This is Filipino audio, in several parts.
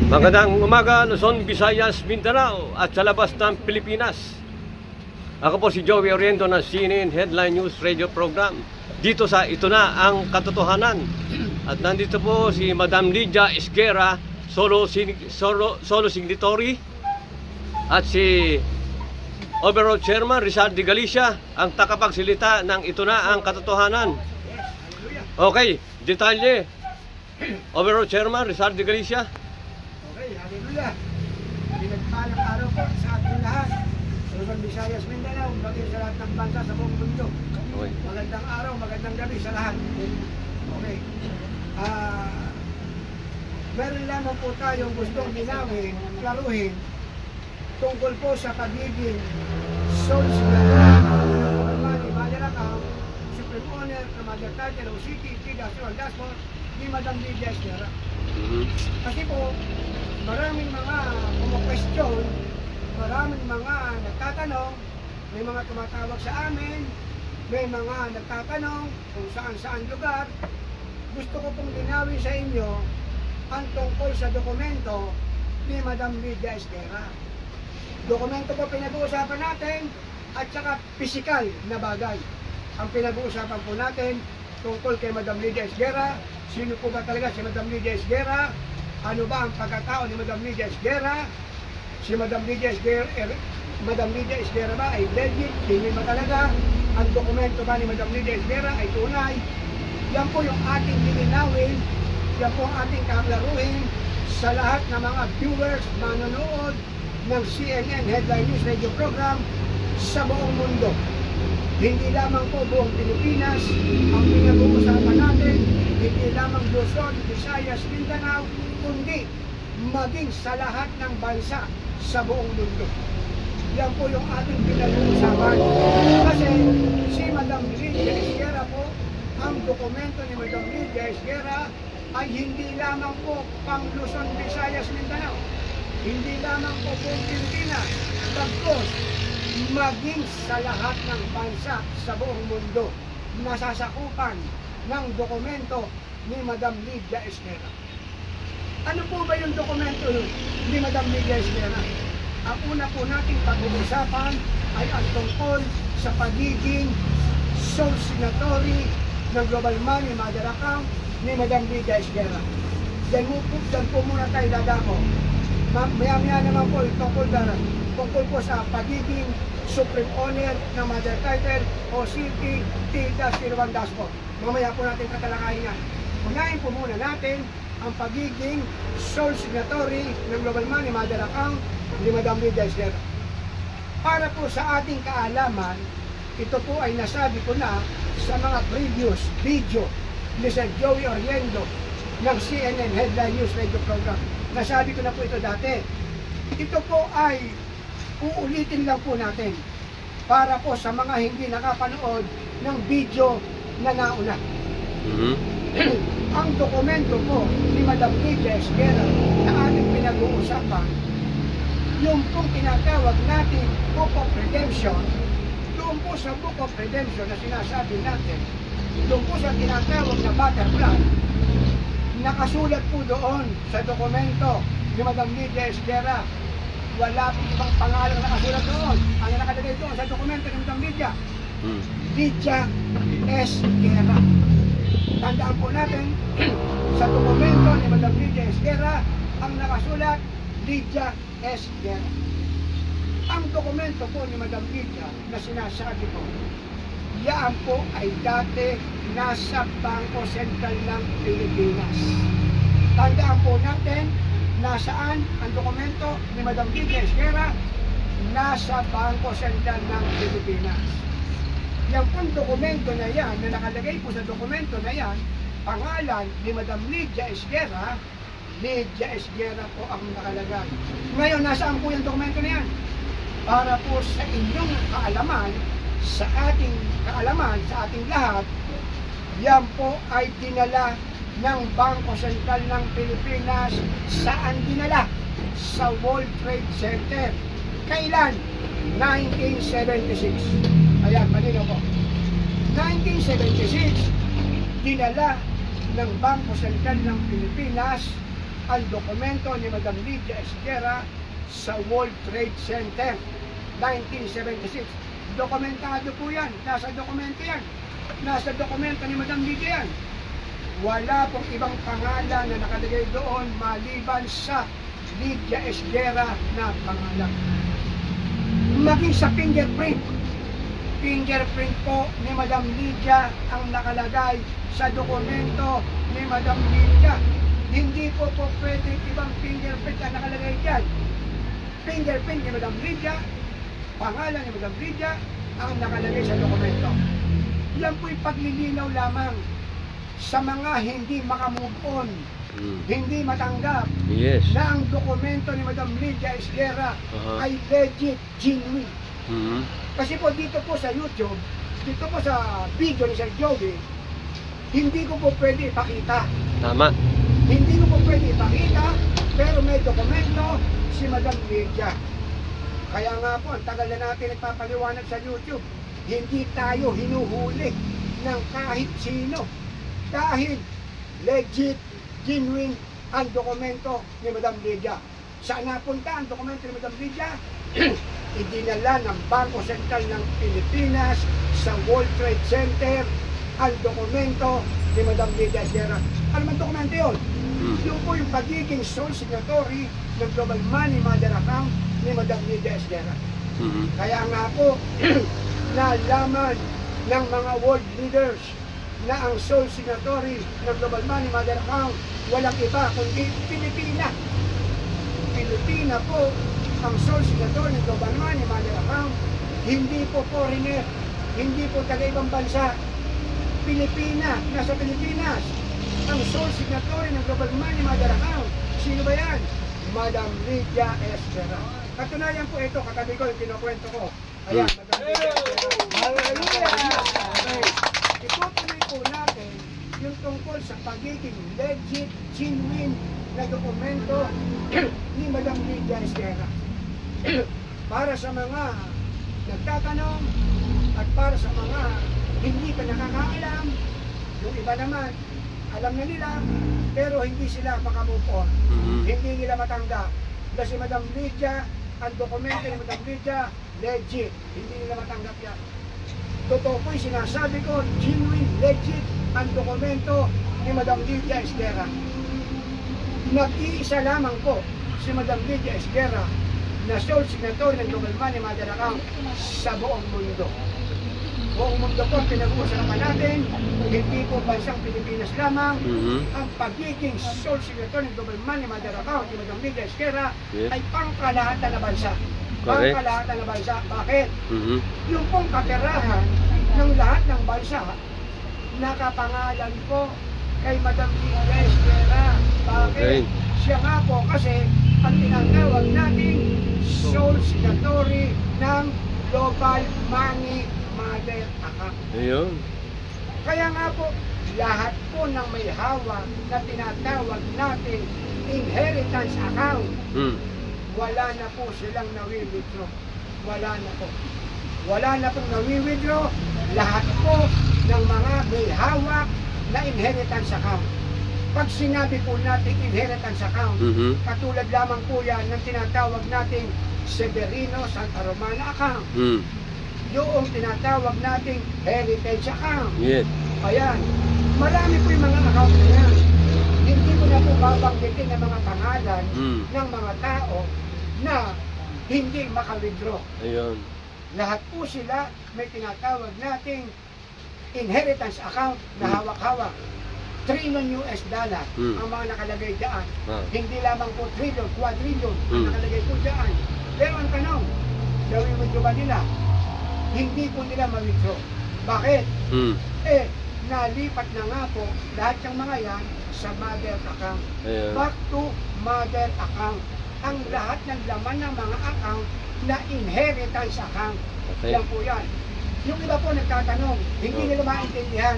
Magandang umaga, Luzon, Visayas, Mindanao at sa labas ng Pilipinas. Ako po si Joey Oriento ng CNN Headline News Radio Program. Dito sa Ito Na Ang Katotohanan. At nandito po si Madam Lydia Esguerra, solo signatory, at si Overall Chairman Rizal de Galicia, ang takapagsilita ng Ito Na Ang Katotohanan. Okay, detalye. Overall Chairman Rizal de Galicia. Okay, hallelujah. Pinagpalang araw po sa ating lahat. Luzon, Visayas, Mindanao, bagay sa lahat ng bansa sa buong mundo. Okay. Magandang araw, magandang gabi sa lahat. Okay. Meron lamang po tayong gustong linawin, klaruhin, tungkol po sa pagiging sole signatory ni Mother Account, Supreme Owner na Mother Title o CT-T-1 ni Madam Lydia Esguerra. Kasi po, maraming mga kumu-question, maraming mga nagtatanong, may mga tumatawag sa amin, may mga nagtatanong kung saan-saan lugar. Gusto ko pong linawin sa inyo ang tungkol sa dokumento ni Madam Lydia Esguerra. Dokumento po pinag-uusapan natin at saka physical na bagay. Ang pinag-uusapan po natin tungkol kay Madam Lydia Esguerra. Sino po ba talaga si Madam Lydia Esguerra? Ano ba ang pagkatao ni Madam Lydia Esguerra? Si Madam Lydia Esguerra ba ay legit? Hindi ba talaga? Ang dokumento ba ni Madam Lydia Esguerra ay tunay? Yan po yung ating lilinawin. Yan po ang ating kaklaruhin sa lahat ng mga viewers, manonood ng CNN Headline News Radio Program sa buong mundo. Hindi lamang po buong Pilipinas ang pinag-uusapan natin, hindi lamang Luzon, Visayas, Mindanao, kundi maging sa lahat ng bansa sa buong mundo. Yan po yung ating pinag-uusapan. Kasi si Madam Lydia Esguerra po, ang dokumento ni Madam Lydia Esguerra ay hindi lamang po pang Luzon, Visayas, Mindanao. Hindi lamang po buong Pilipinas, bagkos maging sa lahat ng bansa sa buong mundo nasasakupan ng dokumento ni Madam Lydia Esguerra. Ano po ba yung dokumento ni Madam Lydia Esguerra? Ang una po nating pag-uusapan ay ang tungkol sa pagiging sole signatory ng Global Money Mother Account ni Madam Lydia Esguerra. Diyan po muna tayo dadako. Maya-maya naman po tungkol po sa pagiging Supreme Owner ng Mother Title o CT-T-1 dashboard. Mamaya po natin katalakayin yan. Unahin po muna natin ang pagiging sole signatory ng Global Money Mother Account ni Madam Lydia Esguerra. Para po sa ating kaalaman, ito po ay nasabi ko na sa mga previous video ni Sir Joey Oriento ng CNN Headline News Radio Program. Nasabi ko na po ito dati. Ito po ay uulitin lang po natin para po sa mga hindi nakapanood ng video na nauna. Ang dokumento po ni Madam Lydia Esguerra na ating pinag-uusapan, yung pong tinatawag natin Book of Redemption, doon po sa Book of Redemption na sinasabi natin, doon po sa tinatawag na butterfly, nakasulat po doon sa dokumento ni Madam Lydia Esguerra. Wala pong ibang pangalan nakasulat doon. Ang nakalagay doon sa dokumento ni Madam Lydia, Lydia Esguerra. Tandaan po natin, sa dokumento ni Madam Lydia Esguerra, ang nakasulat, Lydia Esguerra. Ang dokumento po ni Madam Lydia na sinasabi ko, yan po ay dati nasa Bangko Sentral ng Pilipinas. Tandaan po natin, nasaan ang dokumento ni Madam Lydia Esguerra? Nasa Bangko Sentral ng Pilipinas. Yung pong dokumento na yan, na nakalagay po sa dokumento na yan, pangalan ni Madam Lydia Esguerra, Lydia Esguerra po ang nakalagay. Ngayon, nasaan po yung dokumento na yan? Para po sa inyong kaalaman, sa ating kaalaman, sa ating lahat, yan po ay dinala ng Bangko Sentral ng Pilipinas. Saan dinala? Sa World Trade Center. Kailan? 1976. Ayan, malinaw po. 1976, dinala ng Bangko Sentral ng Pilipinas ang dokumento ni Madam Lydia Esguerra sa World Trade Center 1976. Dokumentado po yan. Nasa dokumento yan. Nasa dokumento ni Madam Lydia yan. Wala pong ibang pangalan na nakalagay doon maliban sa Lydia Esguerra na pangalan. Maging sa fingerprint. Fingerprint po ni Madam Lydia ang nakalagay sa dokumento ni Madam Lydia. Hindi po pwede ibang fingerprint ang nakalagay dyan. Fingerprint ni Madam Lydia, pangalan ni Madam Lydia ang nakalagay sa dokumento. Yan po'y paglilinaw lamang sa mga hindi makamove on, hindi matanggap na ang dokumento ni Madam Lydia Esguerra ay legit, genuine. Kasi po dito po sa YouTube, dito po sa video ni Sir Joey, hindi ko po pwede ipakita. Tama. Hindi ko po pwede ipakita, pero may dokumento si Madam Lydia. Kaya nga po, ang tagal na natin nagpapaliwanag sa YouTube, hindi tayo hinuhuli ng kahit sino. Dahil legit, genuine ang dokumento ni Madam Lydia. Saan napunta ang dokumento ni Madam Lydia? Idinala ng Bangko Sentral ng Pilipinas sa World Trade Center ang dokumento ni Madam Lydia Esguerra. Ano man dokumento yun? Yung po yung pagiging sole signatory ng Global Money Mother Account ni Madam Lydia Esguerra. Kaya nga po, nalaman ng mga world leaders na ang sole signatory ng Global Money Mother Account walang iba kundi Pilipina. Pilipina po ang sole signatory ng Global Money Mother Account. Hindi po foreigner, hindi po taga-ibang bansa. Pilipina, nasa Pilipinas. Ang sole signatory ng Global Money Mother Account. Sino ba yan? Madam Lydia Esguerra. Katunayan po ito, katabi ko yung kinukwento ko. Ayan, Madam Lydia Esguerra. Hallelujah! Okay. Itutuloy po natin yung tungkol sa pagiging legit, genuine na dokumento ni Madam Lydia Esguerra. Para sa mga nagtatanong at para sa mga hindi pa nakakaalam, yung iba naman, alam na nila, pero hindi sila makamove on. Hindi nila matanggap. Kasi Madam Lydia, ang dokumento ni Madam Lydia, legit. Hindi nila matanggap yan. Totoo po yung sinasabi ko, genuine, legit ang dokumento ni Madam Lydia Esguerra. Nag-iisa lamang po si Madam Lydia Esguerra na sole signatory ng Global Money Mother Account sa buong mundo. Buong mundo po pinag-uusapan natin, hindi po bansang Pilipinas lamang, ang pagiging sole signatory ng Global Money Mother Account ni Madam Lydia Esguerra ay pangkalahatan na bansa. Pangkalahatan na bansa. Bakit? Yung pong kaperahan ng lahat ng bansa, nakapangalan po kay Madam Lydia Esguerra. Bakit? Siya nga po kasi ang tinatawag nating sole signatory ng Global Money Mother Account. Ayun. Kaya nga po, lahat po ng may hawak na tinatawag nating inheritance account, wala na po silang nawi-withdraw. Wala na po. Wala na pong nawi-withdraw. Lahat po ng mga may hawak na inheritance account. Pag sinabi po natin inheritance account, katulad lamang po yan ng tinatawag nating Severino Santa Romana account. Yung tinatawag nating heritage account. Ayan. Marami po yung mga account na yan. Hindi ko na po babanggitin ng mga pangalan ng mga tao na hindi maka-withdraw. Ayun. Lahat po sila may tinatawag nating inheritance account na hawak-hawak. $1 trillion ang mga nakalagay dyan. Hindi lamang po trillion, quadrillion ang nakalagay po dyan. Pero ang tanong, nawi-withdraw ba nila? Hindi po nila ma-withdraw. Bakit? Nalipat na nga po lahat ng mga yan sa mother account. Back to mother account. Ang lahat ng laman ng mga account na inheritance account. Yan po yan. Yung iba po nagtatanong, hindi nila maintindihan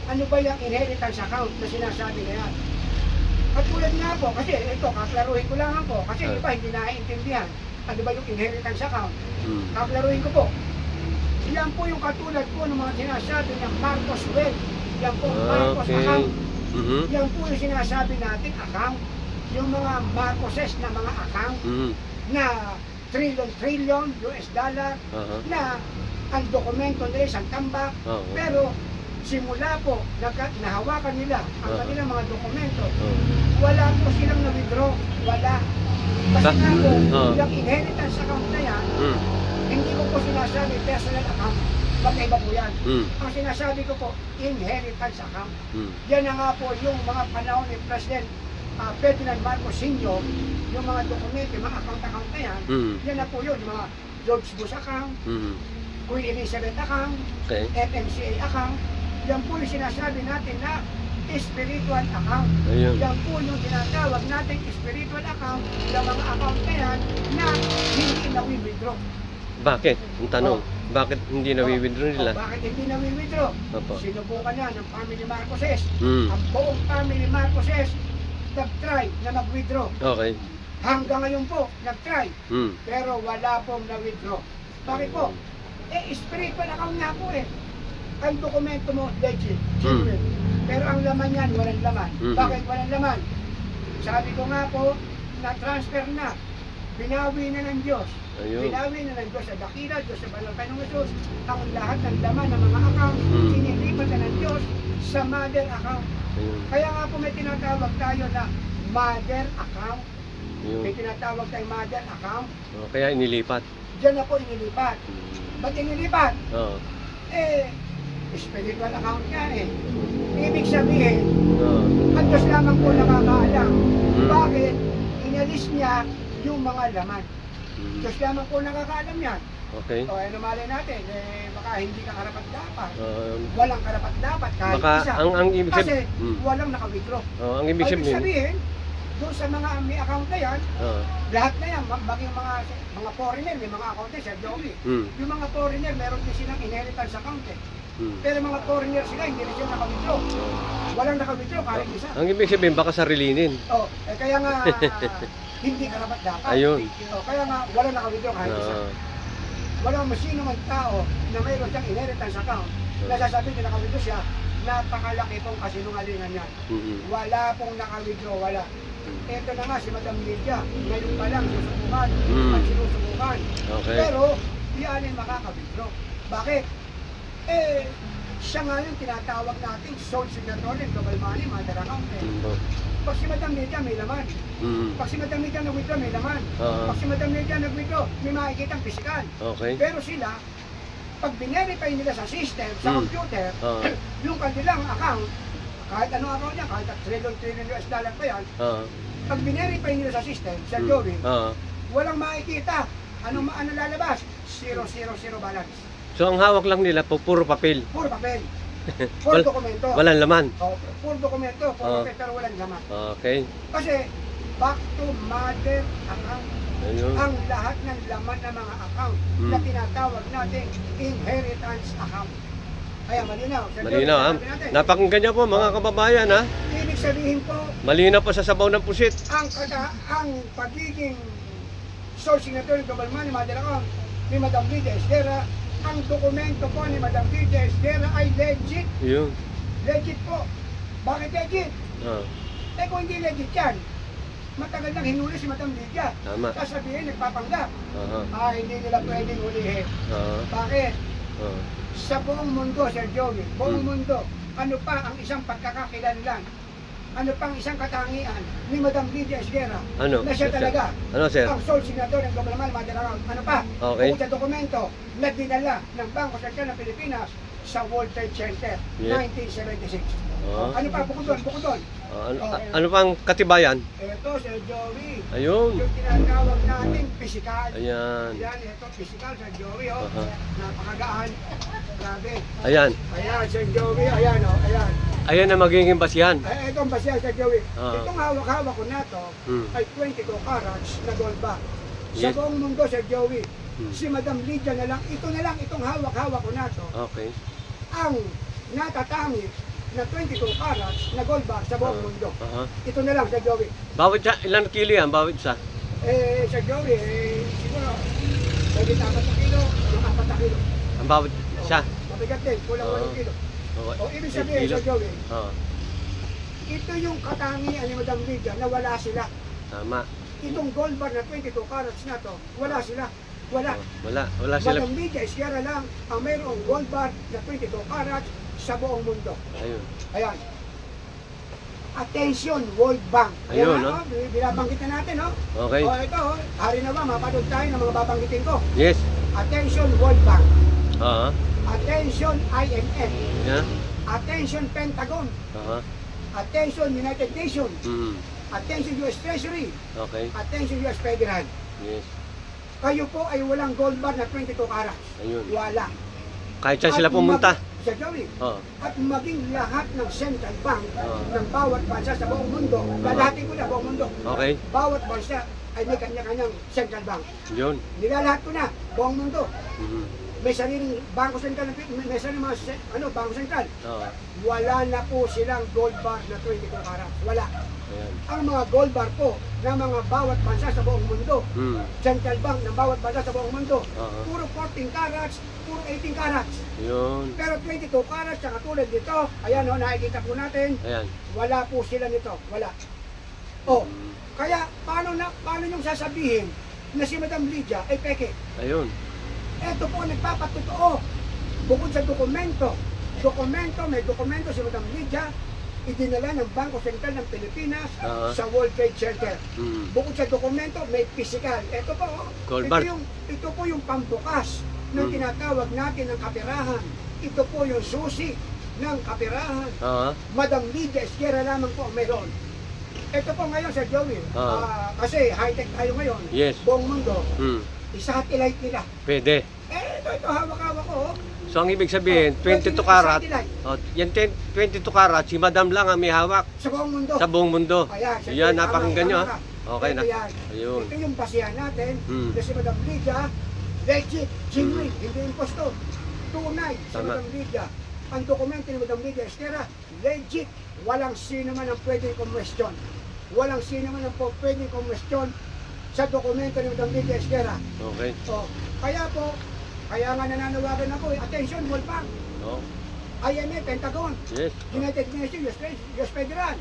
ano ba yung inheritance account na sinasabi na yan. At tulad nga po, kasi ito, kaklaruhin ko lang po, kasi iba hindi naiintindihan ano ba yung inheritance account. Kaklaruhin ko po. Yan po yung katulad po ng mga sinasabi ng Marcos Wealth. Yan po, Marcos account. Yan po yung sinasabi natin account yung mga Marcoses na mga account na trillion US dollar na ang dokumento nila isang tambak. Pero simula po nahawakan nila ang kanilang mga dokumento, wala po silang na-withdraw. Wala. Kasi nga po, yung inheritance account na yan, hindi ko po sinasabi personal account. Magkaiba po yan. Ang sinasabi ko po, inheritance account. Yan na nga po yung mga panahon ni President Ferdinand Marcos Sr., yung mga dokumento, yung mga account na yan, yan na po yun, yung mga George Bush account, Queen Elizabeth account, FMCA account, yan po yung sinasabi natin na spiritual account. Yan po yung tinatawag natin spiritual account, yung mga account na yan na hindi na-withdraw. Bakit? Ang tanong, bakit hindi na-withdraw nila? Bakit hindi na-withdraw? Sinubukan na ng family Marcoses. Ang buong family Marcoses nag-try na mag-withdraw. Okay. Hanggang ngayon po, nag-try. Pero wala pong na-withdraw. Bakit po? Spiritual account nga po eh. Ang dokumento mo, legit. Pero ang laman yan, walang laman. Bakit walang laman? Sabi ko nga po, na-transfer na. Binawi na ng Diyos. Binawi na ng Diyos sa dakila, Diyos sa balangkay ng Jesus. Ang lahat ng laman ng mga account, inilipat na ng Diyos sa mother account. Kaya nga po may tinatawag tayo na mother account. May tinatawag tayong mother account. Kaya inilipat. Diyan na po inilipat. Ba't inilipat? Spiritual account nga eh. Ibig sabihin, ang Diyos lamang po nakakaalam. Bakit? Inalis niya yung mga laman. Diyos lamang po nakakaalam yan. Okay. O ano malay natin, baka hindi ka karapat-dapat. Walang karapat-dapat kahit baka isa. Ang ibig kasi walang naka-withdraw. Ang ibig sabihin, doon sa mga may account na yan, lahat na yan, baging mga foreigner, may mga account na siya, Joey. Yung mga foreigner, meron din silang inheritance account eh. Pero mga foreigner sila, hindi rin sila naka-withdraw. Walang naka-withdraw kahit isa. Ang ibig sabihin, baka sarilinin. Kaya nga, hindi karapat-dapat. Kaya nga, walang naka-withdraw kahit isa. Walang masino man tao na mayroon siyang inheritance account, nasasabi na naka-withdraw siya, napakalaki pong kasinungalingan yan. Wala pong naka-withdraw, wala. Ito na nga si Madam Lydia, ngayon pa lang susubukan at sinusubukan. Pero, yan ay makaka-withdraw. Bakit? Siya nga yung tinatawag natin sole signatory, global money, mother account. Pag si Madam Lydia may laman. Pag si Madam Lydia nag-withdraw, may laman. Pag si Madam Lydia nag-withdraw, may makikita ang physical. Pero sila, pag binerify nila sa system, sa computer, yung kanilang account, kahit ano account niya, kahit trillion US dollar pa yan, pag binerify nila sa system, sa Joey, walang makikita. Ano lalabas? 000 balance. So ang hawak lang nila po puro papel. Puro papel. Puro dokumento. Walang laman. Puro dokumento, puro papel, pero walang laman. Okay. Kasi back to mother account. Ang lahat ng laman ng mga account na tinatawag natin inheritance account. Kaya malinaw. Malinaw ha. Napakinggan niyo po mga kababayan ha. Ibig sabihin po, malinaw po sa sabaw ng pusit. Ang pagiging sole signatory global money mother account ni Madam Lydia Esguerra, ang dokumento po ni Madam Lydia Esguerra ay legit. Legit po. Bakit legit? Kung hindi legit yan, matagal nang hinuli si Madam Lydia. Sasabihin, nagpapanggap. Hindi nila pwedeng hulihin. Bakit? Sa buong mundo, Sir Joey, buong mundo, ano pa ang isang pagkakakilanlan? Ano pang isang katangian ni Madam Lydia Esguerra na siya talaga ang sole signatory ng global money mother account? Ano pa? Bukod sa dokumento na dinala ng Bangko Sentral ng Pilipinas sa World Trade Center 1976. Ano pa? Bukod doon. Ano pang katibayan? Ito, Sir Joey. Ayun. Yung tinatawag natin physical. Ayan. Ito, physical, Sir Joey. Napakagaan. Grabe. Ayan, Sir Joey. Ayan. Ayan na magiging basihan. Itong basihan, Sir Joey. Itong hawak-hawak ko na to ay 22 carats na gold bar. Sa buong mundo, Sir Joey, si Madam Lydia na lang, itong hawak-hawak ko na to, ang natatangi na 22 carats na gold bar sa buong mundo. Ito na lang, Sir Joey. Bawat siya, ilang kilo yan? Bawat isa? Sir Joey, siguro, pwede 4 kilo, yung 4 kilo. Ang bawat isa? Mabigat din, kulang 8 kilo. Ibig sabihin, Sir Joey, ito yung katangian ni Madam Lydia na wala sila. Tama. Itong gold bar na 22 carats na to, wala sila. Wala. Wala sila. Madam Lydia Esguerra lang ang mayroong gold bar na 22 carats sa buong mundo. Ayun. Ayan. Attention, World Bank. Ayun, Ayan, no? Binabanggit na natin, no? Okay. O, ito, hari na ba, mapanood tayo ng mga babanggitin ko. Yes. Attention, World Bank. Oo. Attention, IMF. Yeah. Attention, Pentagon. Oo. Attention, United Nations. Mm. Attention, US Treasury. Okay. Attention, US Federal. Yes. Kayo po ay walang gold bar na 22 carats. Ayun. Wala. Kahit saan sila pumunta. Sa Joey. Oo. At maging lahat ng central bank Oo. ng bawat bansa sa buong mundo, lalahatin ko na buong mundo, Okay. bawat bansa ay may kanya-kanyang central bank. Yun. Nilalahat ko na buong mundo. Mhm. May sariling bangko sentral, may sariling mga bangko sentral. Oo. Wala na po silang gold bar na 22 carats. Wala. Ayan. Ang mga gold bar po ng mga bawat bansa sa buong mundo, Mm. central bank ng bawat bansa sa buong mundo, Oo. puro 14 carats, puro 18 carats. Yun. Pero 22 carats, saka tulad dito, ayan o, nakikita po natin, Ayan. wala po sila nito, wala. Oh, Mm. kaya paano yung sasabihin na si Madam Lydia ay peke? Ayun. Ito po nagpapatotoo. Bukod sa dokumento, may dokumento si Madam Lydia, idinala ng Bangko Sentral ng Pilipinas sa World Trade Center. Mm. Bukod sa dokumento, may physical. Ito po, Gold bar. ito po yung pambukas ng tinatawag natin ng kaperahan. Ito po yung susi ng kaperahan. Oo. Madam Lydia Esguerra lamang po ang mayroon. Ito po ngayon sa Joey, kasi high-tech tayo ngayon, Yes. buong mundo, Mm. isa-satellite nila. Pwede. Ito hawak-hawak ko. So ang ibig sabihin, 22 karat. Oh, yan 22 karat, si Madam lang ang may hawak Sa buong mundo. sa buong mundo. Ayan, Yan, napakinggan nyo, ha? Okay ito na. yan. Ayun. Ito yung basihan natin Mm. na si Madam Lydia, legit, genuine, hindi impostor. Tunay si Tama. Madam Lydia. Ang dokumento ni Madam Lydia Esguerra, legit. Walang sino man ang pwedeng kumwestiyon. Walang sino man ang pwedeng kumwestiyon sa dokumento ni Madam Lydia Esguerra. Okay. Oh, kaya nga nananawagan ako, attention, World Bank, Oh. IMF, Pentagon, Yes. United Nations, US Federal.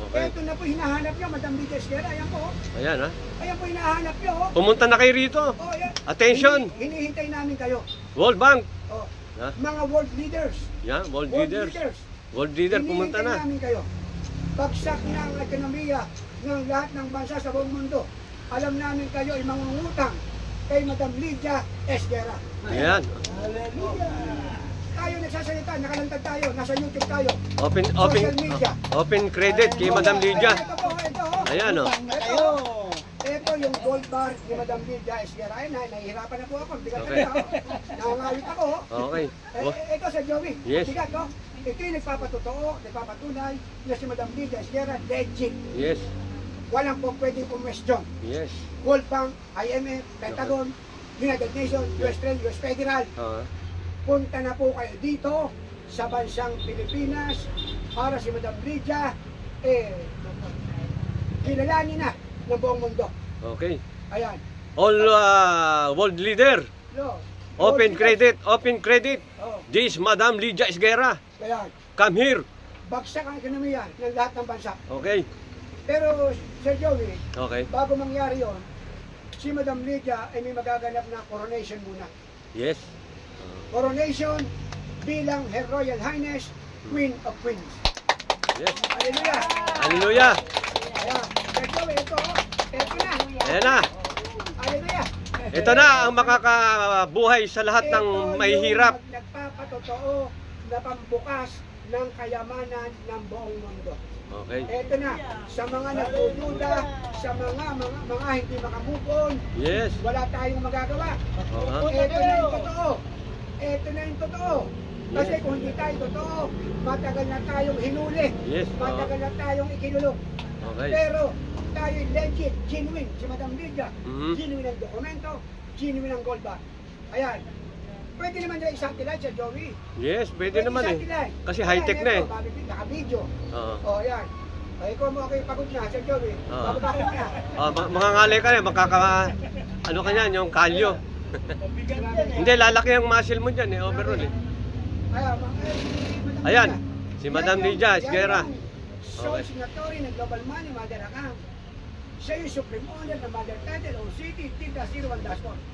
Okay. Ito na po hinahanap nyo, Madam Lydia Esguerra. Ayan po. Ayan, ha. Ayan po hinahanap nyo. Pumunta na kayo rito. Oh, ayan. Attention. Hinihintay namin kayo. World Bank. Oh, Ha? mga world leaders. Yan, world leaders. World leader, pumunta Hinihintay na. namin kayo. Bagsak na ang ekonomiya ng lahat ng bansa sa buong mundo. Alam namin kayo ay mangungutang kay Madam Lydia Esguerra. Ayan. Tayo nagsasalita, nakalantad tayo, nasa YouTube tayo. Open credit kay Madam Lydia. Ito po, ito. Ayan, oh. Ito yung gold bar ni Madam Lydia Esguerra. Ay, nahihirapan na po ako. Bigat Okay. na nangangawit ako. Okay. Ito sa Joey. Yes. Bigat, no? Ito yung nagpapatunay na si Madam Lydia Esguerra legit. Yes. Walang po pwedeng kumwestiyon. Yes. World Bank, IMF, Pentagon, United Nations, US Trade, US Federal. Punta na po kayo dito sa bansang Pilipinas para si Madam Lydia kilalanin na ng buong mundo. Okay. Ayan. All world leader. No. Open credit. Oh, This Madam Lydia Esguerra. ayan. Come here. Bagsak ang ekonomiya ng lahat ng bansa. Okay. Pero, Sir Joey, Okay. bago mangyari yon, si Madam Lydia ay may magaganap na coronation muna. Yes. Coronation bilang Her Royal Highness, Queen of Queens. Yes. Hallelujah! Hallelujah. Ayan. Sir Joey, ito na. Ayan na. Hallelujah! Ito na ang makakabuhay sa lahat ng mahihirap. Ito yung nagpapatotoo na pambukas ng kayamanan ng buong mundo. Okay. Ito na, sa mga nagdududa, sa mga hindi makamove on, Yes. wala tayong magagawa. Uh-huh. Ito na yung totoo. Ito na yung totoo. Kasi kung hindi tayo totoo, matagal na tayong hinuli. Yes. Matagal na tayong ikinulong. Okay. Pero tayo legit, genuine. Si Madam Lydia, Mhm. genuine ang dokumento, genuine ang gold bar. Ayan. Pwede naman nila i-satellite siya, Joey. Yes, pwede naman eh. i-satellite. Kasi high-tech na eh. Naka-video. Oo. O, ayan. Ay, kung mo kayo pagod na, Sir Joey. Oo. Bababakit na. Mga ngalay ka na, ano ka yan, yung kalyo. Hindi, lalaki ang muscle mo dyan eh, overall eh. Ayan, Ayan, si Madam Lydia Esguerra. Sole signatory ng Global Money Model Account. Siya yung Supreme Owner ng Mother Title o City, Tinda 01 Dashboard.